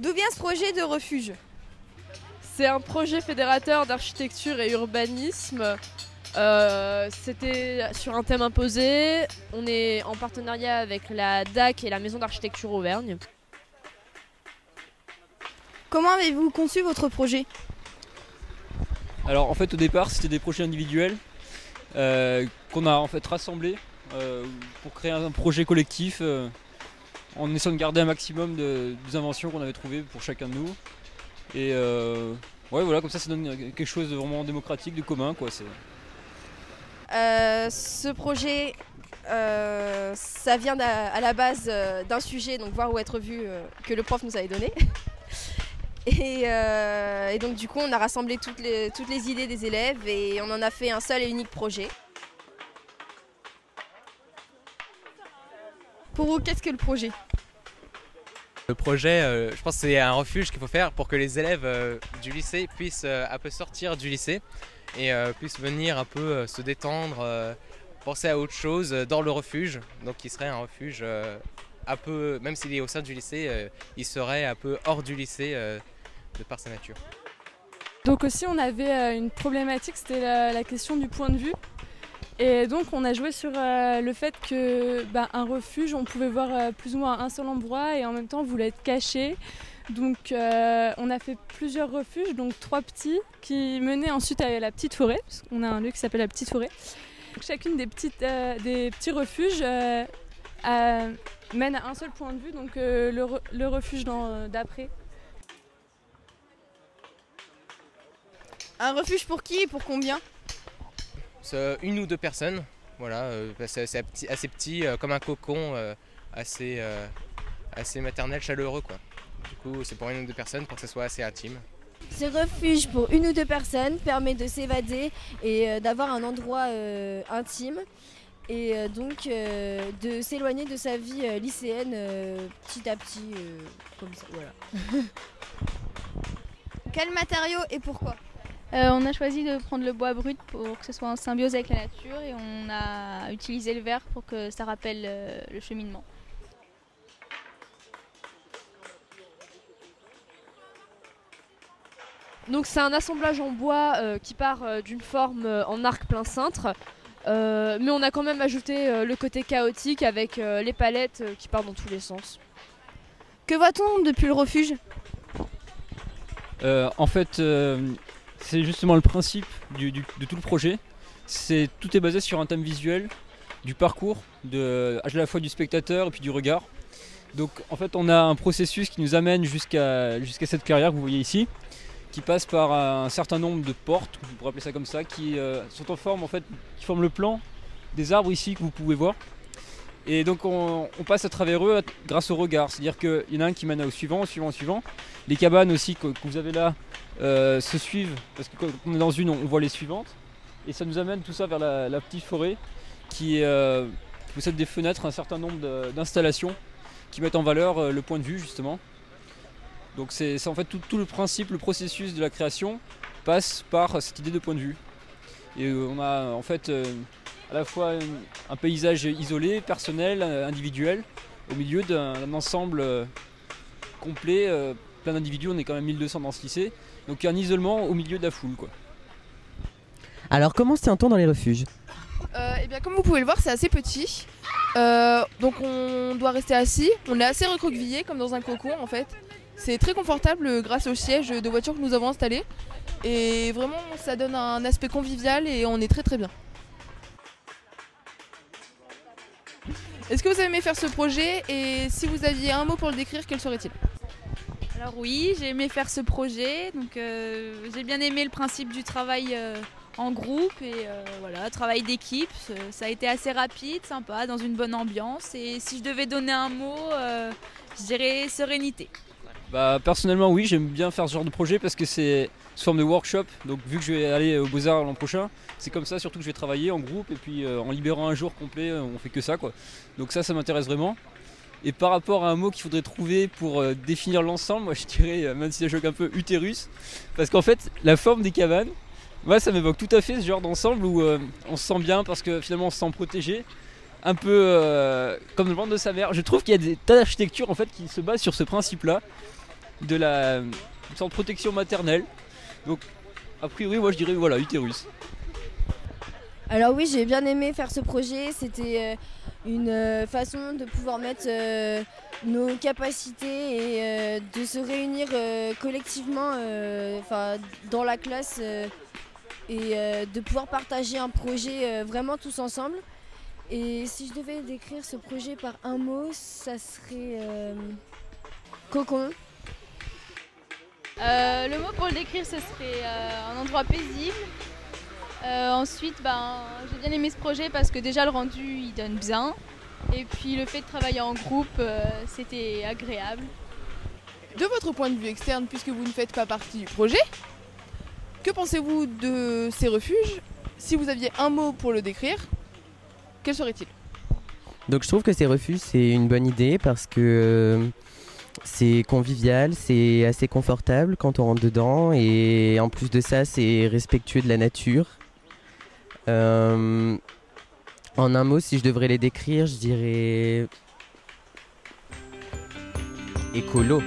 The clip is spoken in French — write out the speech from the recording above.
D'où vient ce projet de refuge? C'est un projet fédérateur d'architecture et urbanisme. C'était sur un thème imposé. On est en partenariat avec la DAC et la Maison d'architecture Auvergne. Comment avez-vous conçu votre projet? Alors en fait au départ c'était des projets individuels qu'on a en fait rassemblés pour créer un projet collectif en essayant de garder un maximum des inventions qu'on avait trouvées pour chacun de nous. Et ouais voilà, comme ça donne quelque chose de vraiment démocratique, de commun quoi. Ce projet, ça vient à la base d'un sujet, donc voir ou être vu, que le prof nous avait donné. Et donc du coup on a rassemblé toutes les idées des élèves et on en a fait un seul et unique projet. Pour vous, qu'est-ce que le projet? Le projet, je pense que c'est un refuge qu'il faut faire pour que les élèves du lycée puissent un peu sortir du lycée et puissent venir un peu se détendre, penser à autre chose dans le refuge. Donc il serait un refuge un peu, même s'il est au sein du lycée, il serait un peu hors du lycée de par sa nature. Donc aussi on avait une problématique, c'était la question du point de vue. Et donc on a joué sur le fait que un refuge, on pouvait voir plus ou moins un seul endroit et en même temps on voulait être caché. Donc on a fait plusieurs refuges, donc 3 petits qui menaient ensuite à la petite forêt, parce qu'on a un lieu qui s'appelle la petite forêt. Donc, chacune des petits refuges mène à un seul point de vue, donc le refuge d'après. Un refuge pour qui et pour combien? C'est 1 ou 2 personnes, voilà, c'est assez petit, comme un cocon, assez maternel, chaleureux quoi. Du coup c'est pour 1 ou 2 personnes pour que ça soit assez intime. Ce refuge pour 1 ou 2 personnes permet de s'évader et d'avoir un endroit intime et donc de s'éloigner de sa vie lycéenne petit à petit, comme ça, voilà. Quels matériaux et pourquoi? On a choisi de prendre le bois brut pour que ce soit en symbiose avec la nature et on a utilisé le verre pour que ça rappelle le cheminement. Donc c'est un assemblage en bois qui part d'une forme en arc plein cintre. Mais on a quand même ajouté le côté chaotique avec les palettes qui partent dans tous les sens. Que voit-on depuis le refuge? En fait c'est justement le principe de tout le projet. Tout est basé sur un thème visuel, du parcours, à la fois du spectateur et puis du regard. Donc en fait on a un processus qui nous amène jusqu'à cette carrière que vous voyez ici, qui passe par un certain nombre de portes, on pourrait appeler ça comme ça, qui sont en forme, en fait, qui forment le plan des arbres ici que vous pouvez voir. Et donc on passe à travers eux grâce au regard, c'est-à-dire qu'il y en a un qui mène au suivant, au suivant, au suivant. Les cabanes aussi que vous avez là se suivent, parce que quand on est dans une, on voit les suivantes. Et ça nous amène tout ça vers la petite forêt qui possède des fenêtres, un certain nombre d'installations qui mettent en valeur le point de vue justement. Donc c'est en fait tout le principe, le processus de la création passe par cette idée de point de vue. Et on a en fait à la fois un paysage isolé, personnel, individuel, au milieu d'un ensemble complet, plein d'individus, on est quand même 1200 dans ce lycée, donc il y a un isolement au milieu de la foule quoi. Alors comment se tient-on dans les refuges? Eh bien, comme vous pouvez le voir, c'est assez petit, donc on doit rester assis, on est assez recroquevillé comme dans un cocon en fait. C'est très confortable grâce au siège de voiture que nous avons installé et vraiment ça donne un aspect convivial et on est très très bien. Est-ce que vous avez aimé faire ce projet et si vous aviez un mot pour le décrire, quel serait-il? Alors oui, j'ai aimé faire ce projet, donc j'ai bien aimé le principe du travail en groupe et voilà, travail d'équipe. Ça a été assez rapide, sympa, dans une bonne ambiance et si je devais donner un mot, je dirais sérénité. Bah, personnellement oui, j'aime bien faire ce genre de projet parce que c'est sous forme de workshop, donc vu que je vais aller aux Beaux-Arts l'an prochain, c'est comme ça surtout que je vais travailler en groupe et puis en libérant un jour complet, on fait que ça quoi. Donc ça m'intéresse vraiment. Et par rapport à un mot qu'il faudrait trouver pour définir l'ensemble, moi je dirais, même si ça choque un peu, utérus, parce qu'en fait la forme des cabanes, moi ça m'évoque tout à fait ce genre d'ensemble où on se sent bien parce que finalement on se sent protégé, un peu comme le ventre de sa mère. Je trouve qu'il y a des tas d'architectures en fait qui se basent sur ce principe là. une sorte de protection maternelle. Donc a priori moi je dirais voilà, utérus. Alors oui, j'ai bien aimé faire ce projet. C'était une façon de pouvoir mettre nos capacités et de se réunir collectivement dans la classe et de pouvoir partager un projet vraiment tous ensemble. Et si je devais décrire ce projet par un mot, ça serait cocon. Le mot pour le décrire, ce serait un endroit paisible. Ensuite, j'ai bien aimé ce projet parce que déjà le rendu il donne bien. Et puis le fait de travailler en groupe, c'était agréable. De votre point de vue externe, puisque vous ne faites pas partie du projet, que pensez-vous de ces refuges? Si vous aviez un mot pour le décrire, quel serait-il? Donc je trouve que ces refuges c'est une bonne idée parce que c'est convivial, c'est assez confortable quand on rentre dedans et en plus de ça c'est respectueux de la nature. En un mot, si je devrais les décrire, je dirais écolo.